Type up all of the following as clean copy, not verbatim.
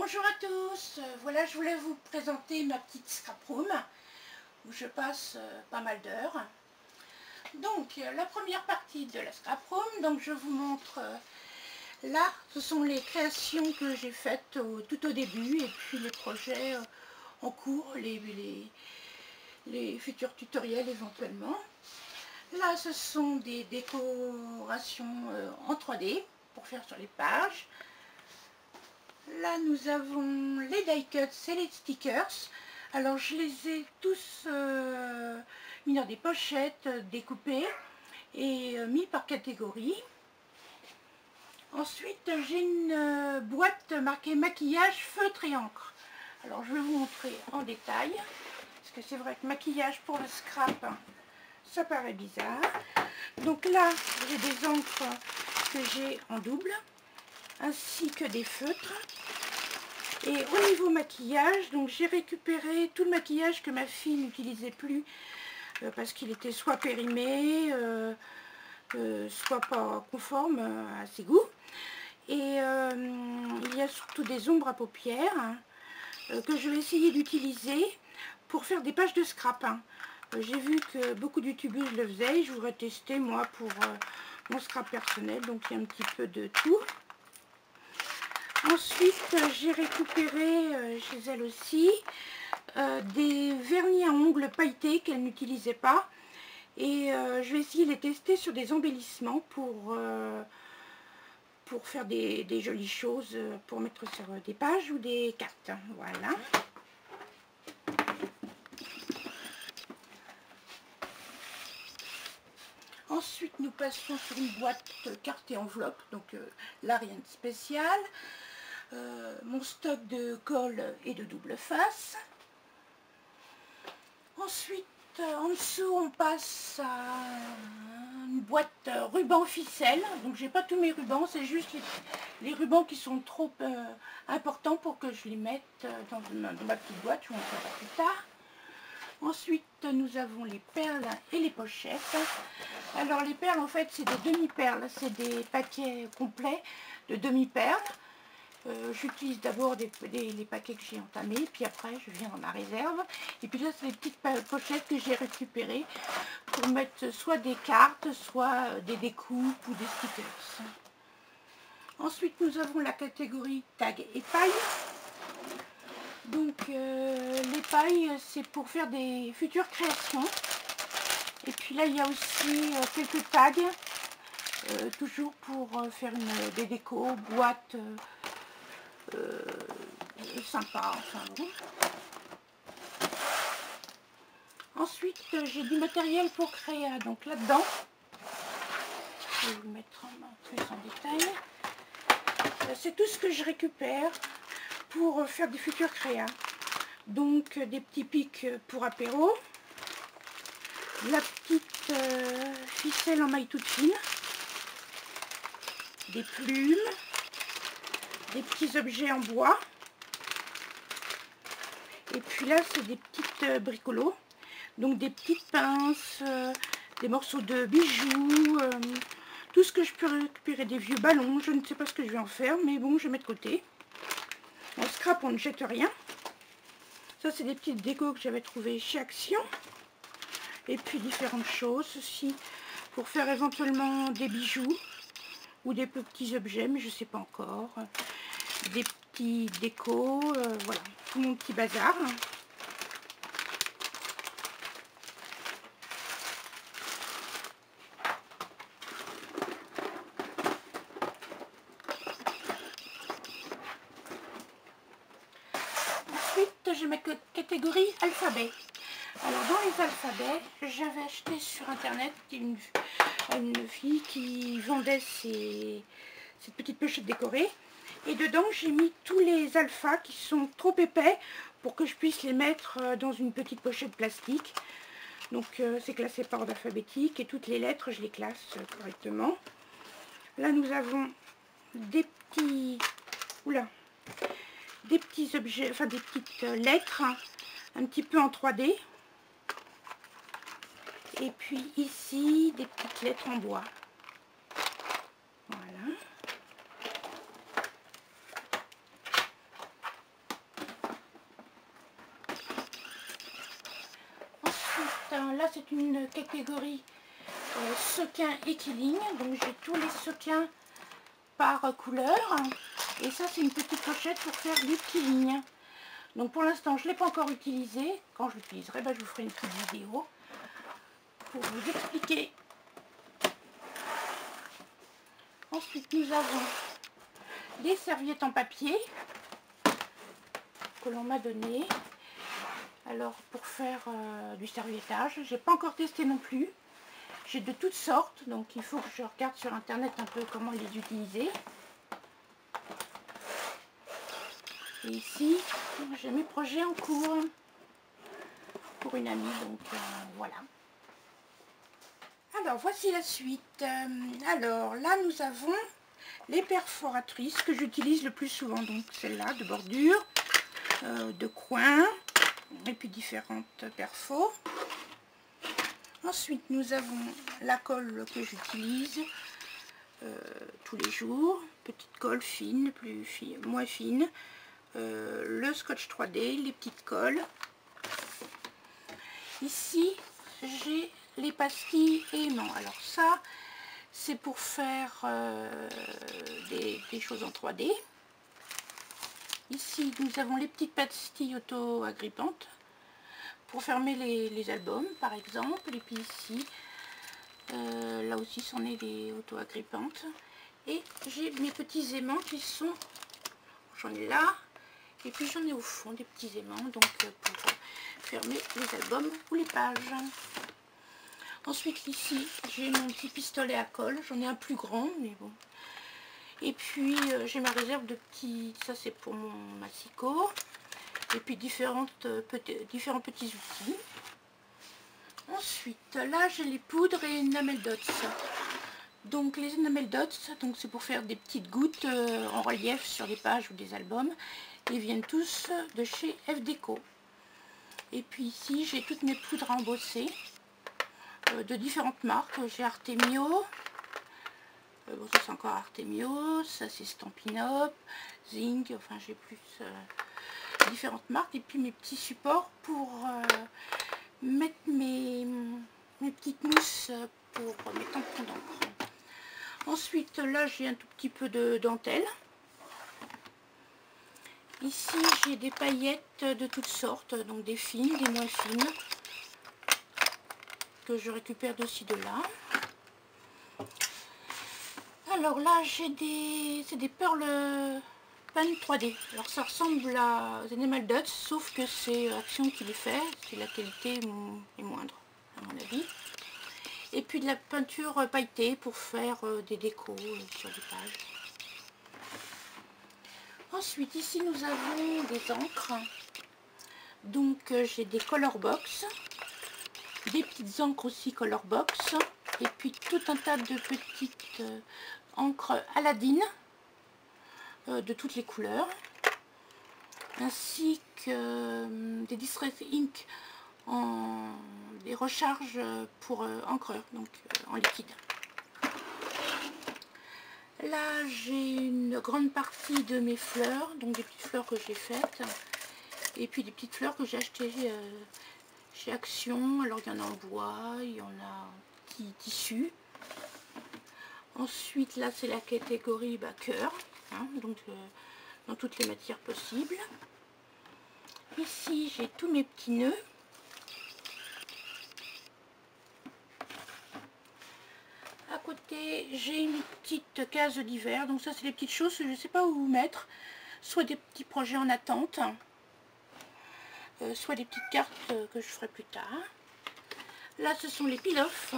Bonjour à tous, voilà, je voulais vous présenter ma petite scrap room où je passe pas mal d'heures. Donc la première partie de la scrap room, donc je vous montre là, ce sont les créations que j'ai faites tout au début et puis les projets en cours, les futurs tutoriels éventuellement. Là ce sont des décorations en 3D pour faire sur les pages. Là, nous avons les die cuts et les stickers. Alors, je les ai tous mis dans des pochettes découpées et mis par catégorie. Ensuite, j'ai une boîte marquée maquillage, feutre et encre. Alors, je vais vous montrer en détail. Parce que c'est vrai que maquillage pour le scrap, ça paraît bizarre. Donc là, j'ai des encres que j'ai en double, ainsi que des feutres. Et au niveau maquillage, donc j'ai récupéré tout le maquillage que ma fille n'utilisait plus parce qu'il était soit périmé, soit pas conforme à ses goûts. Et il y a surtout des ombres à paupières que je vais essayer d'utiliser pour faire des pages de scrap. J'ai vu que beaucoup de youtubeuses le faisaient et je voudrais tester moi pour mon scrap personnel, donc il y a un petit peu de tout. Ensuite, j'ai récupéré chez elle aussi des vernis à ongles pailletés qu'elle n'utilisait pas. Et je vais essayer de les tester sur des embellissements pour faire des jolies choses pour mettre sur des pages ou des cartes. Voilà. Ensuite, nous passons sur une boîte carte et enveloppe. Donc là, rien de spécial. Mon stock de colle et de double face. Ensuite, en dessous, on passe à une boîte ruban ficelle. Donc, j'ai pas tous mes rubans, c'est juste les rubans qui sont trop importants pour que je les mette dans ma petite boîte. Je vous montrerai plus tard. Ensuite, nous avons les perles et les pochettes. Alors, les perles, en fait, c'est des demi-perles. C'est des paquets complets de demi-perles. J'utilise d'abord les paquets que j'ai entamés, puis après je viens dans ma réserve. Et puis là, c'est les petites pochettes que j'ai récupérées pour mettre soit des cartes, soit des découpes ou des stickers. Ensuite, nous avons la catégorie tag et paille. Donc, les pailles, c'est pour faire des futures créations. Et puis là, il y a aussi quelques tags, toujours pour faire des décos, boîtes, sympa, enfin bon. Ensuite, j'ai du matériel pour créer. Donc là-dedans, je vais vous mettre plus en détail. C'est tout ce que je récupère pour faire des futurs créas. Donc des petits pics pour apéro, la petite ficelle en maille toute fine, des plumes, des petits objets en bois. Et puis là, c'est des petites bricolos. Donc des petites pinces, des morceaux de bijoux, tout ce que je peux récupérer, des vieux ballons. Je ne sais pas ce que je vais en faire, mais bon, je mets de côté. En scrap, on ne jette rien. Ça, c'est des petites décos que j'avais trouvées chez Action. Et puis différentes choses aussi, pour faire éventuellement des bijoux ou des petits objets, mais je ne sais pas encore. Des petits décos, voilà, tout mon petit bazar. Ensuite, j'ai ma catégorie alphabet. Alors, dans les alphabets, j'avais acheté sur internet une fille qui vendait cette petite pochette décorée. Et dedans, j'ai mis tous les alphas qui sont trop épais pour que je puisse les mettre dans une petite pochette plastique. Donc, c'est classé par ordre alphabétique et toutes les lettres, je les classe correctement. Là, nous avons des petits... Oula, des petits objets, enfin des petites lettres, un petit peu en 3D. Et puis ici, des petites lettres en bois. Voilà. là c'est une catégorie sequin et killing, donc j'ai tous les sequins par couleur, et ça c'est une petite pochette pour faire du killing. Donc pour l'instant je ne l'ai pas encore utilisé. Quand je l'utiliserai, je vous ferai une petite vidéo pour vous expliquer. Ensuite nous avons des serviettes en papier que l'on m'a donné. Alors pour faire du serviettage, j'ai pas encore testé non plus. J'ai de toutes sortes, donc il faut que je regarde sur internet un peu comment les utiliser. Et ici, j'ai mes projets en cours pour une amie, donc voilà. Alors voici la suite. Alors là nous avons les perforatrices que j'utilise le plus souvent, donc celle-là de bordure, de coin, et puis différentes perfos. Ensuite nous avons la colle que j'utilise tous les jours, petite colle fine, moins fine, le scotch 3D, les petites colles. Ici j'ai les pastilles et aimants. Alors ça c'est pour faire des choses en 3D. Ici nous avons les petites pastilles auto-agrippantes pour fermer les albums par exemple. Et puis ici là aussi c'en est des auto-agrippantes. Et j'ai mes petits aimants qui sont, j'en ai là, et puis j'en ai au fond des petits aimants, donc pour fermer les albums ou les pages. Ensuite ici j'ai mon petit pistolet à colle, j'en ai un plus grand mais bon. Et puis j'ai ma réserve de petits, ça c'est pour mon massicot. Et puis différents petits outils. Ensuite là j'ai les poudres et enamel dots. Donc les enamel dots, donc c'est pour faire des petites gouttes en relief sur des pages ou des albums. Ils viennent tous de chez F Déco. Et puis ici j'ai toutes mes poudres à embosser de différentes marques. J'ai Artemio, bon, ça c'est encore Artemio, ça c'est Stampin' Up, Zing, enfin j'ai plus différentes marques. Et puis mes petits supports pour mettre mes petites mousses pour mes tampons d'encre. Ensuite là j'ai un tout petit peu de dentelle. Ici j'ai des paillettes de toutes sortes, donc des fines, des moins fines, que je récupère de ci de là. Alors là j'ai c'est des perles pan 3D. Alors ça ressemble aux enamel dots, sauf que c'est Action qui les fait, c'est la qualité est moindre à mon avis. Et puis de la peinture pailletée pour faire des décos sur des pages. Ensuite ici nous avons des encres. Donc j'ai des color box, des petites encres aussi color box, et puis tout un tas de petites encres Aladdin de toutes les couleurs, ainsi que des Distress Ink des recharges pour encreur, donc en liquide. Là j'ai une grande partie de mes fleurs, donc des petites fleurs que j'ai faites, et puis des petites fleurs que j'ai achetées chez Action. Alors il y en a en bois, il y en a en petit tissu. Ensuite là c'est la catégorie cœur, hein, donc dans toutes les matières possibles. Ici j'ai tous mes petits nœuds. À côté j'ai une petite case d'hiver, donc ça c'est les petites choses que je ne sais pas où mettre, soit des petits projets en attente, soit des petites cartes que je ferai plus tard. Là ce sont les peel-off,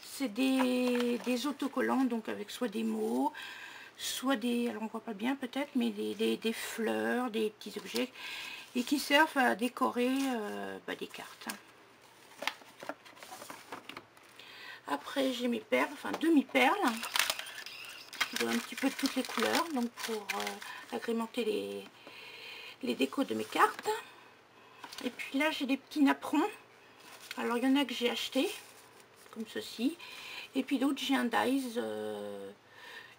c'est des autocollants, donc avec soit des mots, soit des, alors on voit pas bien peut-être, mais des fleurs, des petits objets, et qui servent à décorer des cartes. Après j'ai mes perles, enfin demi-perles, de un petit peu de toutes les couleurs, donc pour agrémenter les décos de mes cartes. Et puis là j'ai des petits napperons. Alors il y en a que j'ai acheté comme ceci, et puis d'autres j'ai un dies,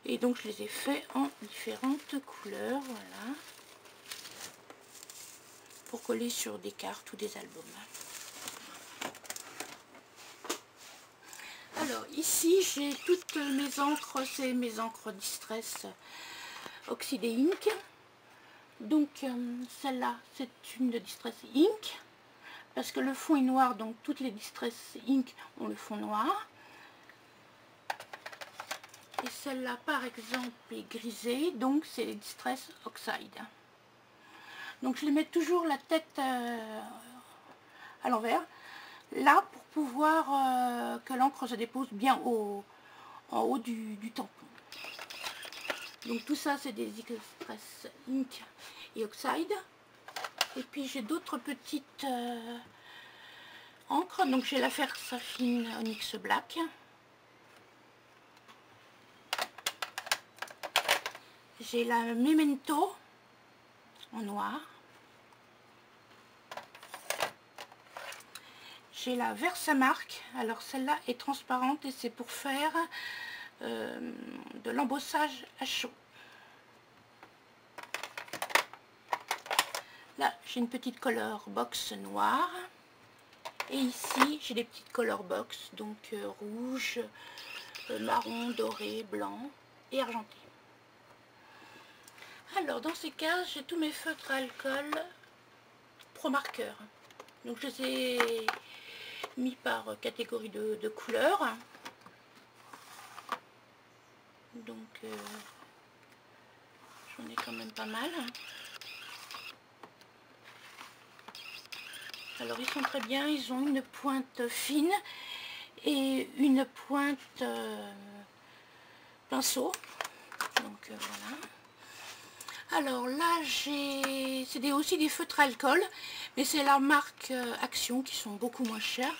et donc je les ai fait en différentes couleurs, voilà, pour coller sur des cartes ou des albums. Alors ici j'ai toutes mes encres, c'est mes encres Distress Oxydé Ink. Donc celle-là c'est une de Distress Ink, parce que le fond est noir, donc toutes les Distress Ink ont le fond noir. Et celle-là par exemple est grisée, donc c'est les Distress Oxide. Donc je les mets toujours la tête à l'envers, là pour pouvoir que l'encre se dépose bien en haut du tampon. Donc tout ça c'est des Distress Ink et Oxide. Et puis j'ai d'autres petites encres, donc j'ai la Versafine Onyx Black. J'ai la Memento en noir. J'ai la Versamark, alors celle-là est transparente et c'est pour faire de l'embossage à chaud. Là j'ai une petite color box noire et ici j'ai des petites color box, donc rouge, marron, doré, blanc et argenté. Alors dans ces cas j'ai tous mes feutres à alcool Pro Marker, donc je les ai mis par catégorie de couleurs. Donc j'en ai quand même pas mal. Alors ils sont très bien, ils ont une pointe fine et une pointe pinceau. Donc voilà. Alors là c'est aussi des feutres à alcool, mais c'est la marque Action qui sont beaucoup moins chers.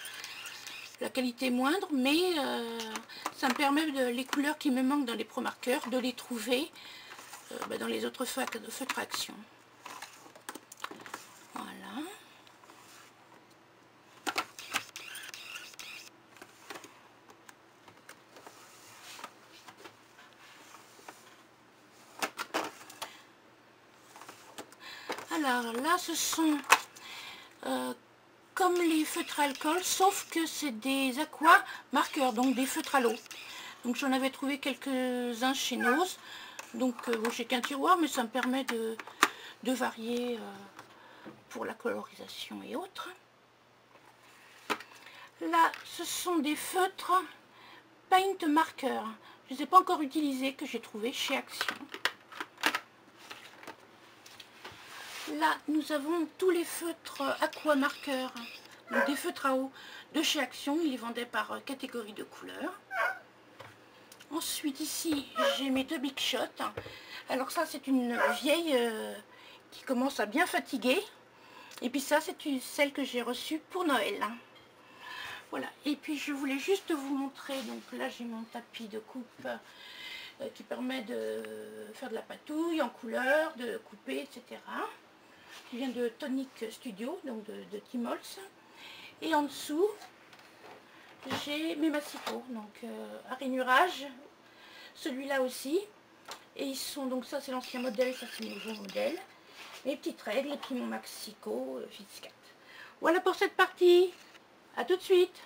La qualité est moindre, mais ça me permet les couleurs qui me manquent dans les Pro Markers de les trouver dans les autres feutres Action. Voilà. Alors là ce sont comme les feutres à alcool, sauf que c'est des aqua marqueurs, donc des feutres à l'eau. Donc j'en avais trouvé quelques-uns chez Nose. Donc bon, j'ai qu'un tiroir, mais ça me permet de varier pour la colorisation et autres. Là, ce sont des feutres Paint Marker. Je ne les ai pas encore utilisés, que j'ai trouvé chez Action. Là, nous avons tous les feutres Aqua Marker, donc des feutres à eau de chez Action. Ils les vendaient par catégorie de couleurs. Ensuite, ici, j'ai mes deux Big Shot. Alors ça, c'est une vieille qui commence à bien fatiguer. Et puis ça, c'est celle que j'ai reçue pour Noël. Voilà. Et puis, je voulais juste vous montrer. Donc là, j'ai mon tapis de coupe qui permet de faire de la patouille en couleur, de couper, etc. Qui vient de Tonic Studio, donc de Tim Holtz. Et en dessous, j'ai mes massicots, donc à rainurage, celui-là aussi. Et ils sont, donc ça c'est l'ancien modèle, ça c'est le nouveau modèle. Mes petites règles et puis mon maxicot Fitz 4. Voilà pour cette partie. À tout de suite.